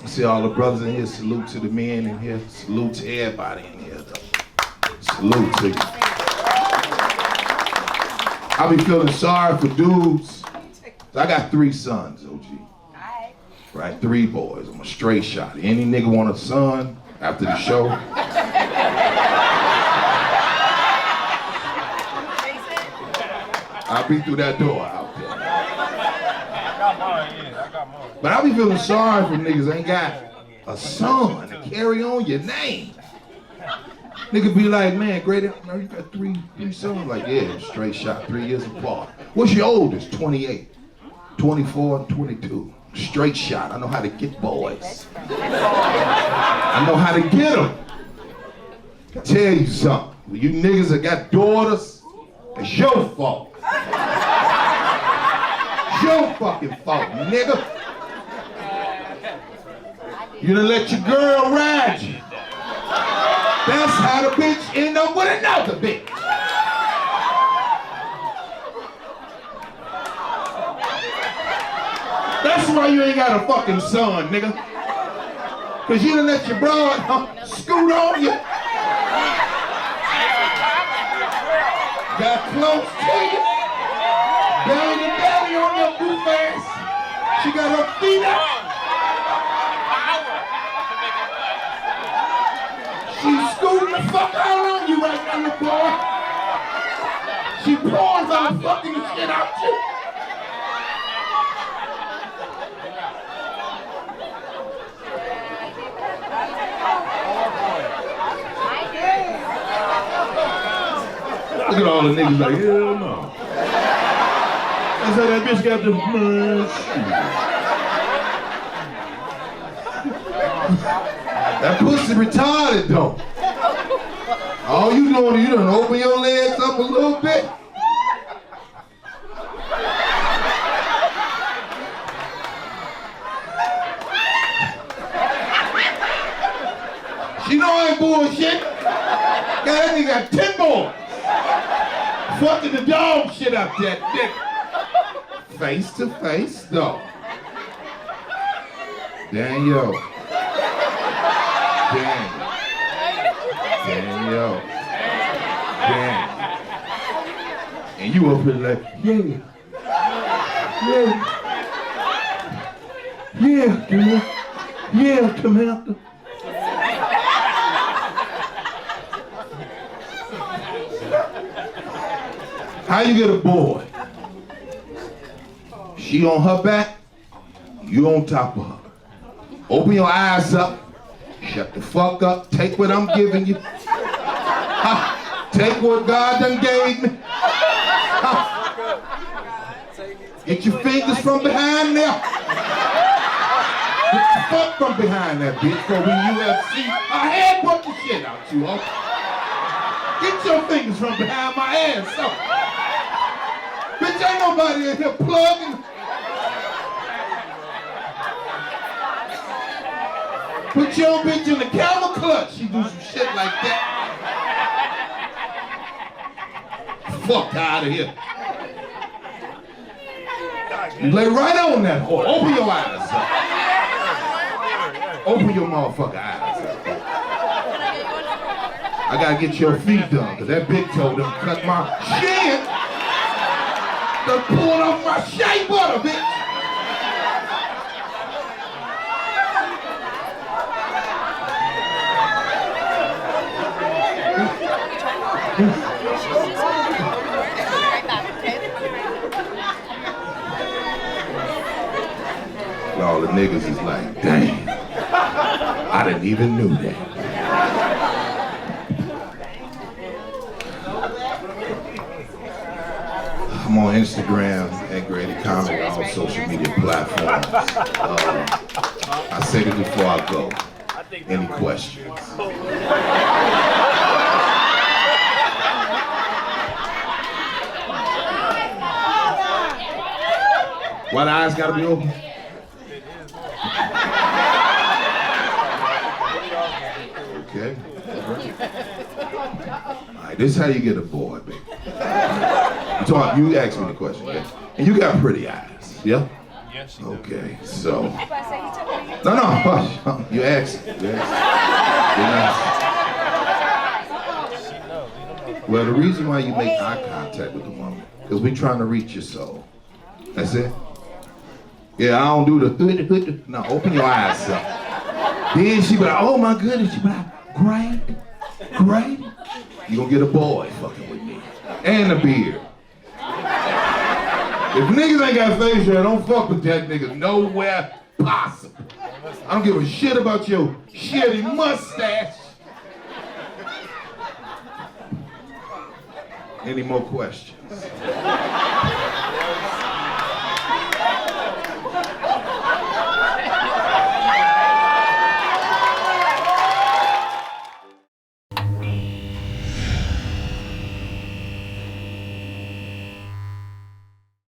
I see all the brothers in here. Salute to the men in here. Salute to everybody in here, though. Salute to you. I be feeling sorry for dudes. I got 3 sons, OG. Right, 3 boys. I'm a straight shot. Any nigga want a son after the show? I'll be through that door out there. But I be feeling sorry for niggas that ain't got a son to carry on your name. Nigga be like, man, Grady, you got three sons. Like, yeah, straight shot, 3 years apart. What's your oldest? 28, 24, and 22. Straight shot. I know how to get boys. I know how to get them. I tell you something. You niggas that got daughters, it's your fault. It's your fucking fault, nigga. You done let your girl ride you. That's how the bitch end up with another bitch. That's why you ain't got a fucking son, nigga. Cause you done let your broad scoot on you. Got close to you. Belly to belly on your goof ass. She got her feet up. She's scooting the fuck out on you right now, little boy. She pouring her fucking shit out you. Look at all the niggas like, hell no. That's how that bitch got the That pussy retarded though. All you doing is you done open your legs up a little bit. She know I ain't bullshit. God, that nigga got 10 boys. Fucking the dog shit up that dick. Face to face though. Daniel. Daniel. And you up here like, yeah, Samantha. How you get a boy? She on her back, you on top of her. Open your eyes up, shut the fuck up, take what I'm giving you. Ha. Take what God done gave me. Ha. Get your fingers from behind there. Get the fuck from behind that bitch for when UFC, I had put the shit out you, huh? Get your fingers from behind my ass, so. Bitch, ain't nobody in here plugging. Put your bitch in the camel clutch. She do some shit like that. Fuck out of here. You lay right on that whore. Open your eyes up. Open your motherfucking eyes up. I gotta get your feet done, cause that big toe done cut my shit. Done pulled off my shea butter, bitch. All the niggas is like, dang, I didn't even knew that. I'm on Instagram at Grady Comedy, all social media platforms. I said it before I go. Any questions? Why the eyes gotta be open? Okay. All right, this is how you get a boy, baby. You asked me the question, yeah? And you got pretty eyes, yeah? Yes, she okay, so. No, hush. You asked. Well, the reason why you make eye contact with the woman is we trying to reach your soul. That's it. Yeah, I don't do the hood. No, open your eyes up. Then she be like, oh my goodness. She be like, great. You gonna get a boy fucking with me. And a beard. If niggas ain't got face hair, don't fuck with that nigga nowhere possible. I don't give a shit about your shitty mustache. Any more questions?